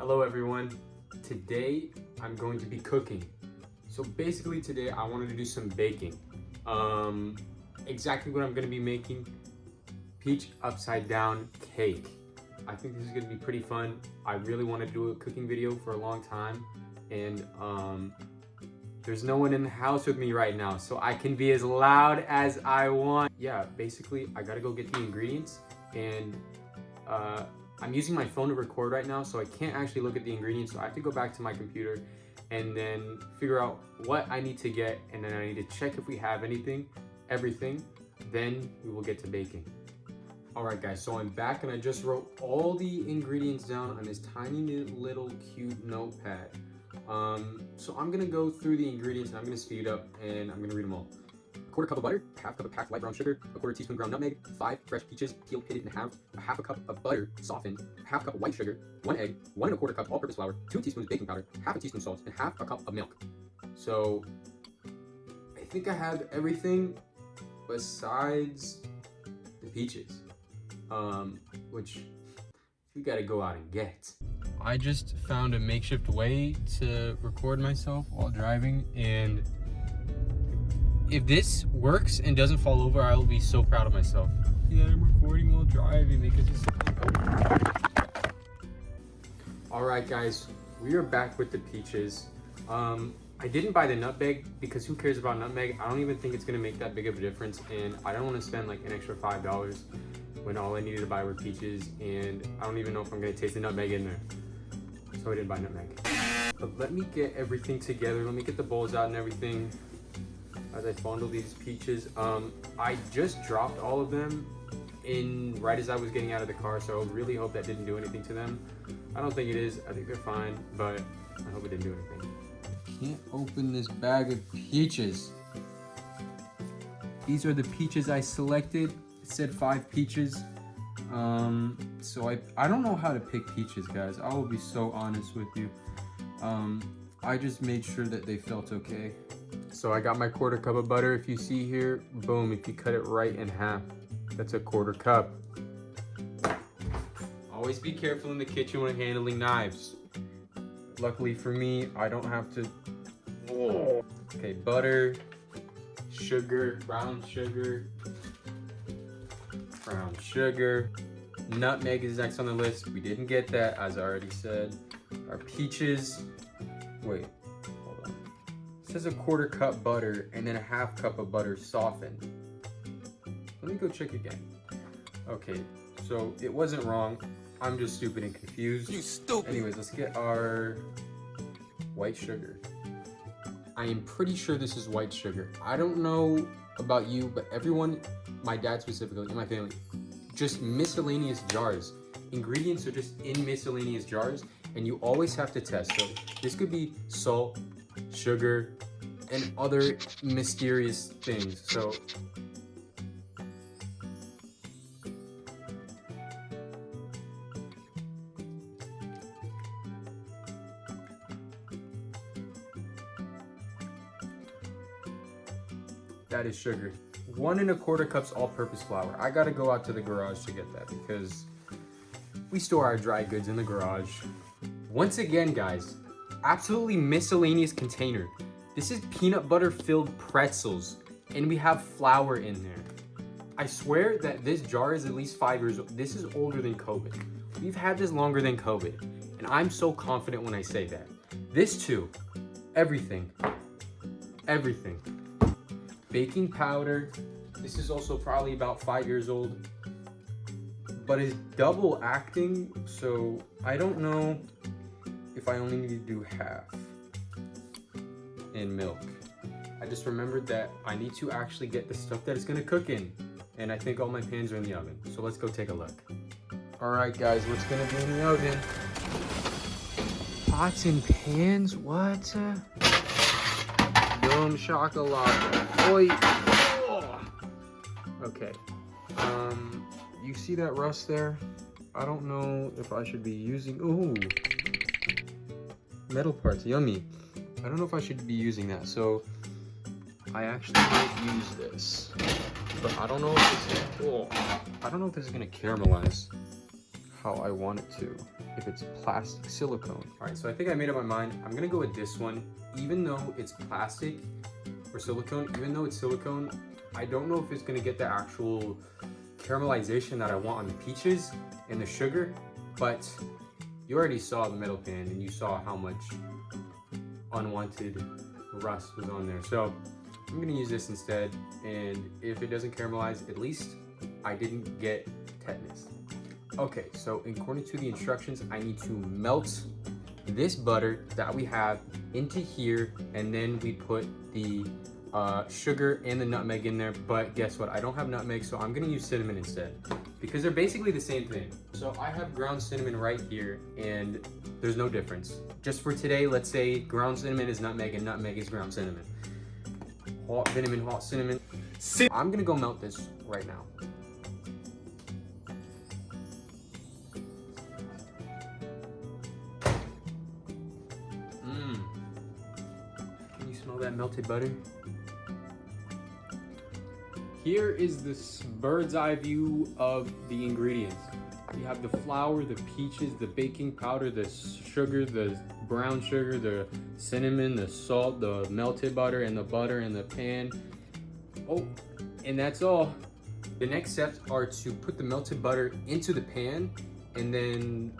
Hello everyone. Today I'm going to be cooking. So basically today I wanted to do some baking. Exactly what I'm going to be making: peach upside down cake. I think this is going to be pretty fun. I really want to do a cooking video for a long time, and there's no one in the house with me right now, so I can be as loud as I want. Yeah, basically I gotta go get the ingredients, and I'm using my phone to record right now, so I can't actually look at the ingredients, so I have to go back to my computer and then figure out what I need to get, and then I need to check if we have everything, then we will get to baking. Alright guys, so I'm back and I just wrote all the ingredients down on this tiny little cute notepad. So I'm gonna go through the ingredients and I'm gonna speed up and I'm gonna read them all. A quarter cup of butter, half cup of packed light brown sugar, a quarter teaspoon ground nutmeg, 5 fresh peaches, peeled, pitted in half, a half a cup of butter, softened, half cup of white sugar, 1 egg, 1 1/4 cup all-purpose flour, 2 teaspoons baking powder, half a teaspoon salt, and half a cup of milk. So I think I have everything besides the peaches, which we gotta go out and get. I just found a makeshift way to record myself while driving, and if this works and doesn't fall over, I will be so proud of myself. Yeah, I'm recording while driving because it's... Alright guys, we are back with the peaches. I didn't buy the nutmeg because who cares about nutmeg? I don't even think it's gonna make that big of a difference, and I don't want to spend like an extra $5 when all I needed to buy were peaches, and I don't even know if I'm gonna taste the nutmeg in there. So I didn't buy nutmeg. But let me get everything together. Let me get the bowls out and everything as I fondle these peaches. I just dropped all of them in right as I was getting out of the car, so I really hope that didn't do anything to them. I don't think it is. I think they're fine, but I hope it didn't do anything. Can't open this bag of peaches. These are the peaches I selected. It said 5 peaches. So I don't know how to pick peaches, guys. I will be so honest with you. I just made sure that they felt okay. So I got my quarter cup of butter. If you see here, boom, if you cut it right in half, that's a quarter cup. Always be careful in the kitchen when handling knives. Luckily for me, I don't have to. Oh. Okay, butter, sugar, brown sugar, nutmeg is next on the list. We didn't get that, as I already said. Our peaches, wait, hold on. It says a quarter cup butter and then a half cup of butter softened. Let me go check again. Okay, so it wasn't wrong. I'm just stupid and confused. You stupid. Anyways, let's get our white sugar. I am pretty sure this is white sugar. I don't know about you, but everyone, my dad specifically, in my family, just miscellaneous jars. Ingredients are just in miscellaneous jars, and you always have to test. So this could be salt, sugar, and other mysterious things. So that is sugar. 1 1/4 cups all-purpose flour. I gotta go out to the garage to get that because we store our dry goods in the garage. Once again, guys, absolutely miscellaneous container. This is peanut butter filled pretzels, and we have flour in there. I swear that this jar is at least 5 years old. This is older than COVID. We've had this longer than COVID, and I'm so confident when I say that. This too, everything. Baking powder, this is also probably about 5 years old, but it's double acting, so I don't know if I only need to do half. And milk. I just remembered that I need to actually get the stuff that it's gonna cook in, and I think all my pans are in the oven, so let's go take a look. Alright guys, what's gonna be in the oven? Pots and pans, what? Boom shakalaka. Oi. Oh. Okay. You see that rust there? I don't know if I should be using. Ooh. Metal parts, yummy. I don't know if I should be using that, so I actually might use this. But I don't know if this is, I don't know if this is gonna caramelize. how I want it to. If it's plastic silicone. All right, so I think I made up my mind. I'm gonna go with this one. Even though it's plastic or silicone, even though it's silicone, I don't know if it's gonna get the actual caramelization that I want on the peaches and the sugar, but you already saw the metal pan and you saw how much unwanted rust was on there. So I'm gonna use this instead, and if it doesn't caramelize, at least I didn't get tetanus. Okay, so according to the instructions, I need to melt this butter that we have into here, and then we put the sugar and the nutmeg in there. But guess what? I don't have nutmeg, so I'm gonna use cinnamon instead, because they're basically the same thing. So I have ground cinnamon right here, and there's no difference. Just for today, let's say ground cinnamon is nutmeg and nutmeg is ground cinnamon. Hot cinnamon. I'm gonna go melt this right now. Can you smell that melted butter? Here is this bird's eye view of the ingredients. You have the flour, the peaches, the baking powder, the sugar, the brown sugar, the cinnamon, the salt, the melted butter, and the pan. Oh, and that's all. The next steps are to put the melted butter into the pan, and then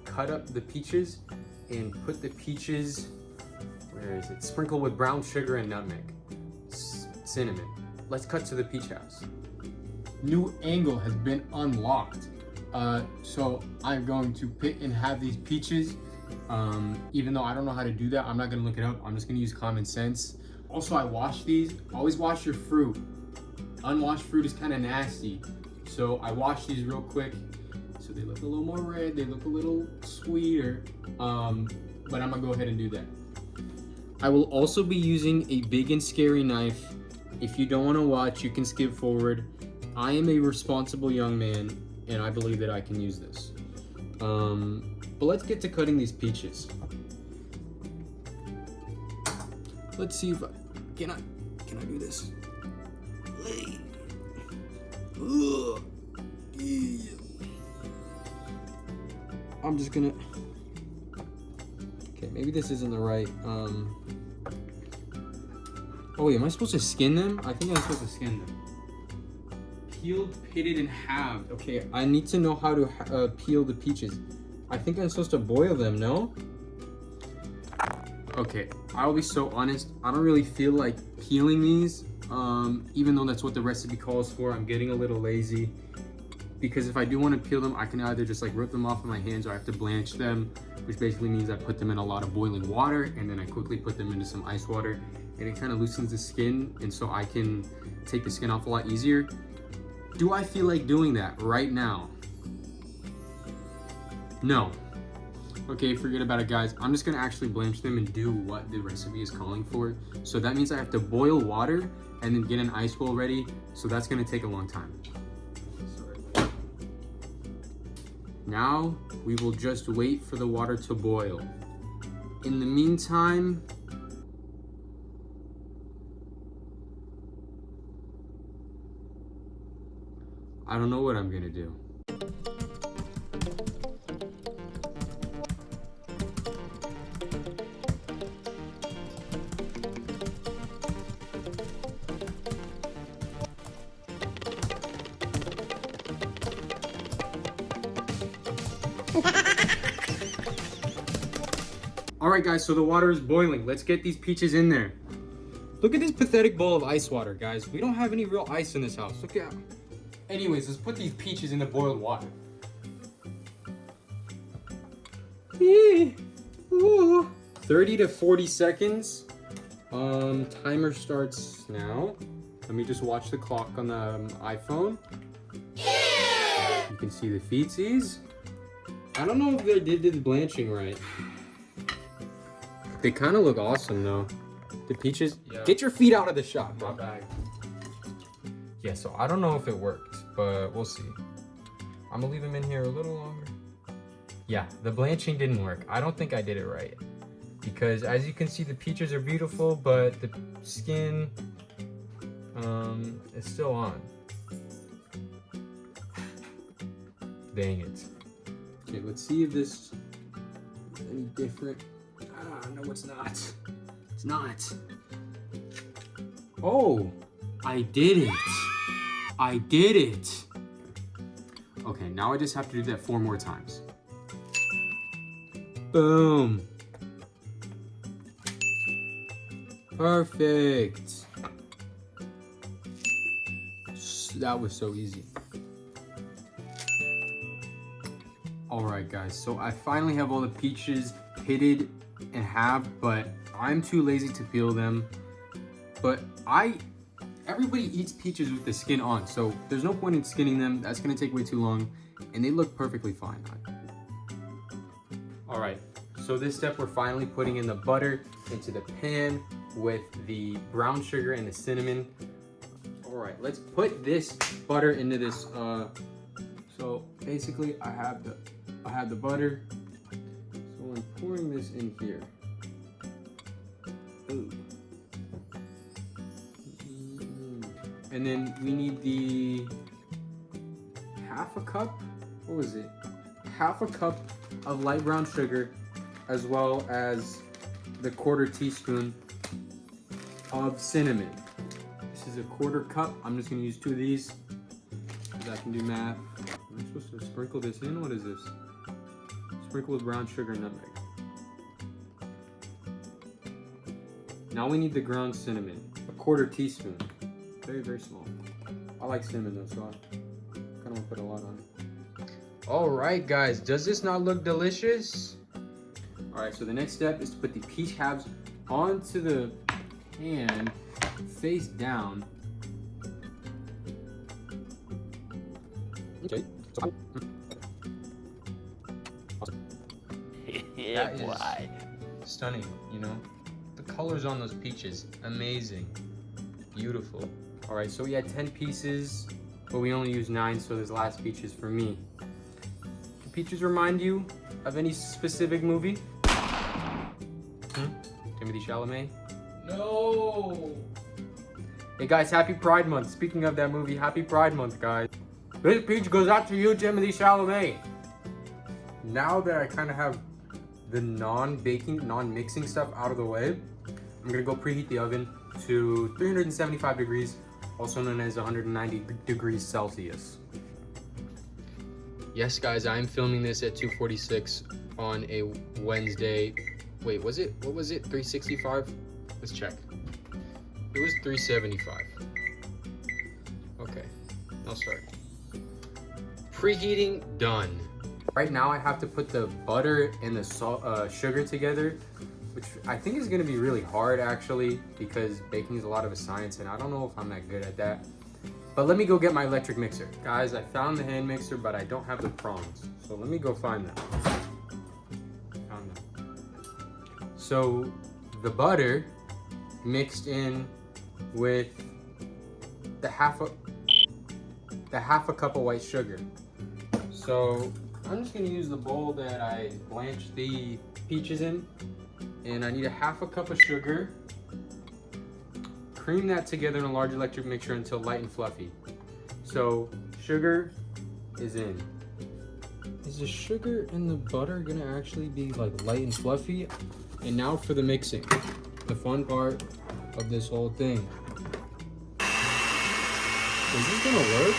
cut up the peaches and put the peaches, where is it? Sprinkle with brown sugar and nutmeg, cinnamon. Let's cut to the peach house. New angle has been unlocked. So I'm going to pick and have these peaches. Even though I don't know how to do that, I'm not gonna look it up. I'm just gonna use common sense. Also, I wash these. Always wash your fruit. Unwashed fruit is kind of nasty. So I wash these real quick. So they look a little more red, they look a little sweeter. But I'm gonna go ahead and do that. I will also be using a big and scary knife. If you don't wanna watch, you can skip forward. I am a responsible young man, and I believe that I can use this. But let's get to cutting these peaches. Let's see if can I do this? I'm just gonna, okay, maybe this isn't the right, oh wait, am I supposed to skin them? I think I'm supposed to skin them. Peeled, pitted, and halved. Okay, I need to know how to peel the peaches. I think I'm supposed to boil them, no? Okay, I'll be so honest. I don't really feel like peeling these, even though that's what the recipe calls for. I'm getting a little lazy, because if I do want to peel them, I can either just like rip them off with my hands, or I have to blanch them, which basically means I put them in a lot of boiling water, and then I quickly put them into some ice water, and it kind of loosens the skin, and so I can take the skin off a lot easier. Do I feel like doing that right now? No. Okay, forget about it, guys. I'm just gonna actually blanch them and do what the recipe is calling for. So that means I have to boil water and then get an ice bowl ready. So that's gonna take a long time. Sorry. Now, we will just wait for the water to boil. In the meantime, I don't know what I'm gonna do. All right, guys, so the water is boiling. Let's get these peaches in there. Look at this pathetic bowl of ice water, guys. We don't have any real ice in this house. Look at. Anyways, let's put these peaches in the boiled water. 30 to 40 seconds. Timer starts now. Let me just watch the clock on the iPhone. You can see the feetsies. I don't know if they did the blanching right. They kind of look awesome though. The peaches. Yeah. Get your feet out of the shot, bro. My bag. Yeah, so I don't know if it worked, but we'll see. I'm gonna leave them in here a little longer. Yeah, the blanching didn't work. I don't think I did it right. Because as you can see, the peaches are beautiful, but the skin is still on. Dang it. Okay, let's see if this is any different. Ah, no, it's not. It's not. Oh, I did it. I did it. Okay, now I just have to do that 4 more times. Boom. Perfect. That was so easy. Alright guys, so I finally have all the peaches pitted in half, but I'm too lazy to peel them. But everybody eats peaches with the skin on, so there's no point in skinning them. That's gonna take way too long, and they look perfectly fine. Alright, so this step we're finally putting in the butter into the pan with the brown sugar and the cinnamon. Alright, let's put this butter into this, so basically I have the butter, so I'm pouring this in here. Ooh. And then we need the half a cup, what was it? Half a cup of light brown sugar, as well as the 1/4 teaspoon of cinnamon. This is a 1/4 cup. I'm just gonna use 2 of these, because I can do math. Am I supposed to sprinkle this in? What is this? Sprinkle with brown sugar and nutmeg. Now we need the ground cinnamon, a 1/4 teaspoon. Very, very small. I like cinnamon though, so I kind of want to put a lot on it. All right, guys, does this not look delicious? All right, so the next step is to put the peach halves onto the pan, face down. Okay. Yeah, that boy. is stunning, you know? The colors on those peaches, amazing. Beautiful. All right, so we had 10 pieces, but we only used 9, so this last peach is for me. Do peaches remind you of any specific movie? Timothy Chalamet? No! Hey guys, happy Pride Month. Speaking of that movie, happy Pride Month, guys. This peach goes out to you, Timothy Chalamet. Now that I kind of have the non-baking, non-mixing stuff out of the way, I'm gonna go preheat the oven to 375 degrees, also known as 190 degrees Celsius. Yes, guys, I'm filming this at 2:46 on a Wednesday. Wait, what was it, 365? Let's check. It was 375. Okay, I'll start. Preheating done. Right now I have to put the butter and the sugar together, which I think is gonna be really hard actually, because baking is a lot of a science and I don't know if I'm that good at that. But let me go get my electric mixer. Guys, I found the hand mixer, but I don't have the prongs. So let me go find them. Found them. So the butter mixed in with the half a cup of white sugar. So I'm just gonna use the bowl that I blanched the peaches in, and I need a half a cup of sugar. Cream that together in a large electric mixer until light and fluffy. So sugar is in. Is the sugar and the butter gonna actually be like light and fluffy? And now for the mixing, the fun part of this whole thing. Is this gonna work?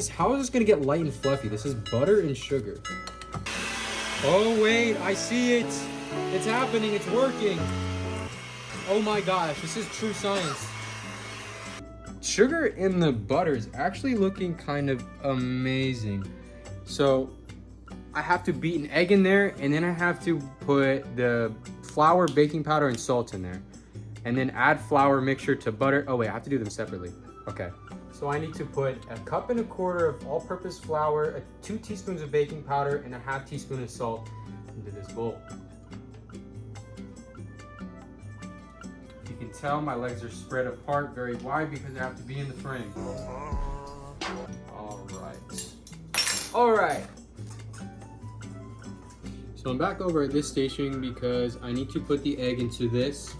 How is this gonna get light and fluffy? This is butter and sugar. Oh wait, I see it. It's happening, it's working. Oh my gosh, this is true science. Sugar in the butter is actually looking kind of amazing. So I have to beat an egg in there, and then I have to put the flour, baking powder, and salt in there. And then add flour mixture to butter. Oh wait, I have to do them separately. Okay. So I need to put 1.25 cups of all-purpose flour, 2 teaspoons of baking powder, and a 1/2 teaspoon of salt into this bowl. You can tell my legs are spread apart very wide because I have to be in the frame. All right. So I'm back over at this station because I need to put the egg into this.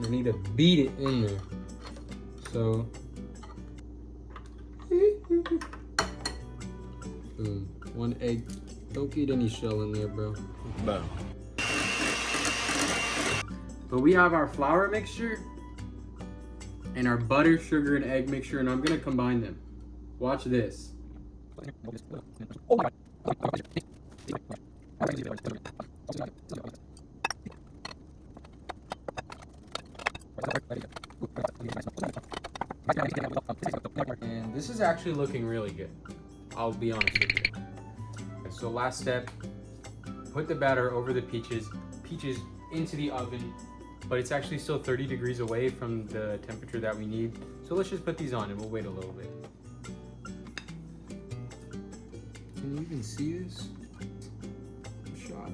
I need to beat it in there. So, boom, 1 egg Don't get any shell in there, bro. Boom. But we have our flour mixture and our butter, sugar, and egg mixture, and I'm gonna combine them. Watch this. Oh my And this is actually looking really good. I'll be honest with you. Okay, so last step, put the batter over the peaches into the oven, but it's actually still 30 degrees away from the temperature that we need. So let's just put these on and we'll wait a little bit. Can you even see this? Shot.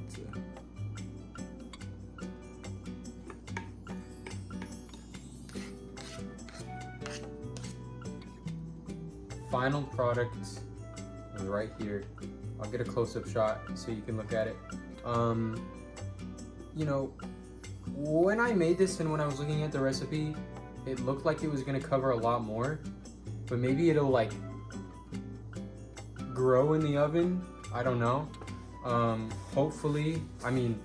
Final product is right here. I'll get a close-up shot so you can look at it. You know, when I made this and when I was looking at the recipe, it looked like it was gonna cover a lot more, but maybe it'll like grow in the oven. I don't know. Hopefully, I mean,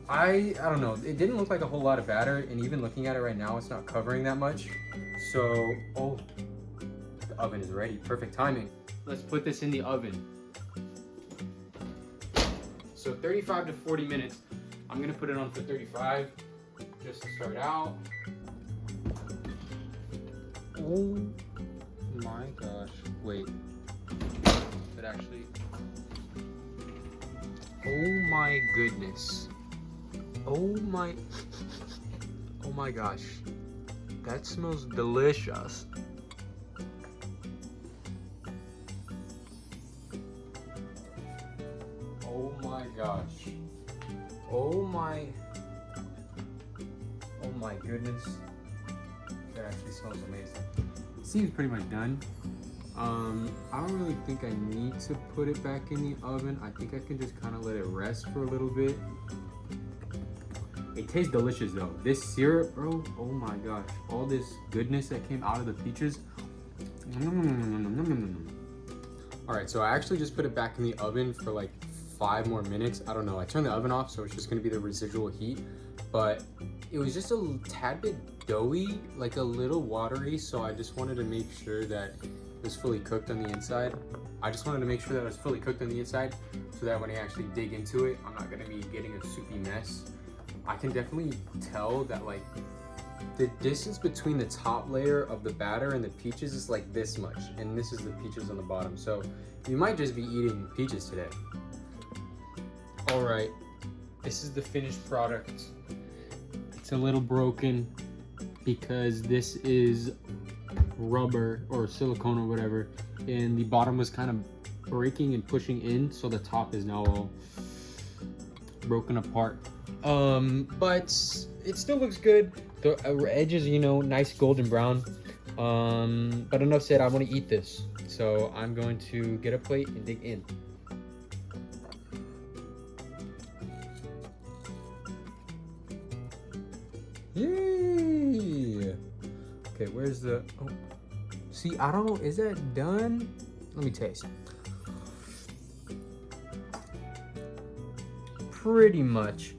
I don't know. It didn't look like a whole lot of batter, and even looking at it right now, it's not covering that much. So, oh, the oven is ready. Perfect timing. Let's put this in the oven. So 35 to 40 minutes. I'm gonna put it on for 35, just to start out. Oh my gosh, wait. But actually, oh my goodness. Oh my gosh. That smells delicious. Oh my gosh. Oh my goodness. That actually smells amazing. It seems pretty much done. I don't really think I need to put it back in the oven. I think I can just kind of let it rest for a little bit. It tastes delicious though. This syrup, bro, oh my gosh. All this goodness that came out of the peaches. All right, so I actually just put it back in the oven for like 5 more minutes. I don't know, I turned the oven off, so it's just gonna be the residual heat, but it was just a tad bit doughy, like a little watery, so I just wanted to make sure that it was fully cooked on the inside. I just wanted to make sure that it was fully cooked on the inside, so that when I actually dig into it, I'm not gonna be getting a soupy mess. I can definitely tell that like the distance between the top layer of the batter and the peaches is like this much, and this is the peaches on the bottom, so you might just be eating peaches today. All right, this is the finished product. It's a little broken because this is rubber or silicone or whatever, and the bottom was kind of breaking and pushing in, so the top is now all broken apart. But it still looks good. The edges, you know, nice golden brown. But enough said, I want to eat this, so I'm going to get a plate and dig in. Yay! Okay, where's the, oh, see, I don't know, is that done? Let me taste. Pretty much.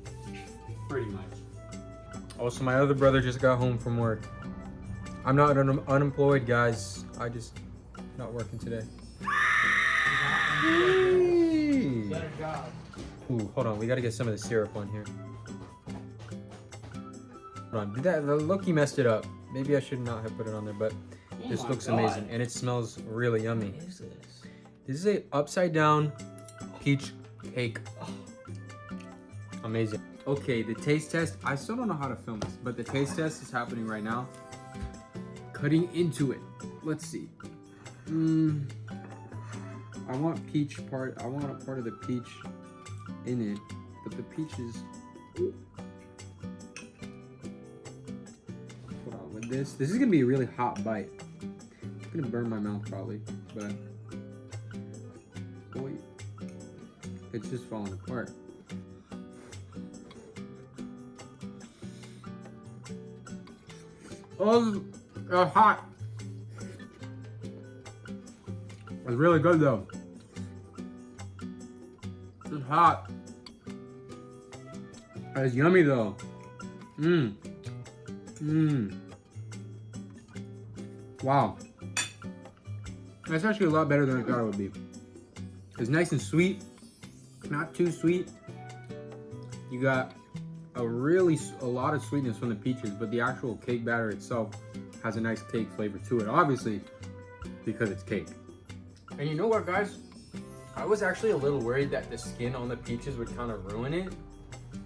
Also, my other brother just got home from work. I'm not unemployed, guys. I just not working today. Better job. Ooh, hold on, we gotta get some of the syrup on here. Hold on, look, you messed it up. Maybe I should not have put it on there, but this looks amazing, and it smells really yummy. What is this? This is a upside down peach cake. Amazing. Okay, the taste test. I still don't know how to film this, but the taste test is happening right now. Cutting into it. Let's see. I want I want a part of the peach in it, but the peach is. Hold on, with this is gonna be a really hot bite. It's gonna burn my mouth probably, but boy, it's just falling apart. Oh, hot. It's really good though. hot. It's yummy though. Mmm. Mmm. Wow. That's actually a lot better than I thought it would be. It's nice and sweet, not too sweet. You got a lot of sweetness from the peaches, but the actual cake batter itself has a nice cake flavor to it, obviously, because it's cake. And you know what, guys? I was actually a little worried that the skin on the peaches would kind of ruin it,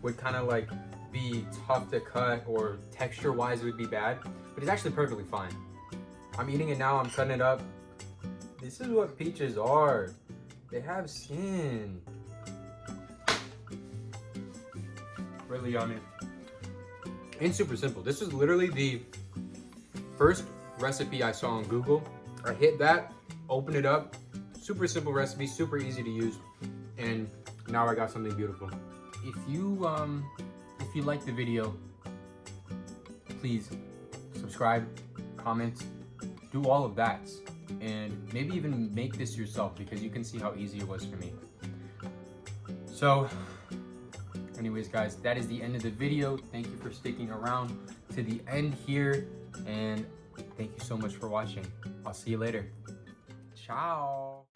would kind of like be tough to cut, or texture-wise it would be bad, but it's actually perfectly fine. I'm eating it now, I'm cutting it up. This is what peaches are. They have skin. Really yummy. And super simple. This is literally the first recipe I saw on Google. I hit that, open it up. Super simple recipe, super easy to use. And now I got something beautiful. If you like the video, please subscribe, comment, do all of that. And maybe even make this yourself, because you can see how easy it was for me. So anyways, guys, that is the end of the video. Thank you for sticking around to the end here, and thank you so much for watching. I'll see you later. Ciao.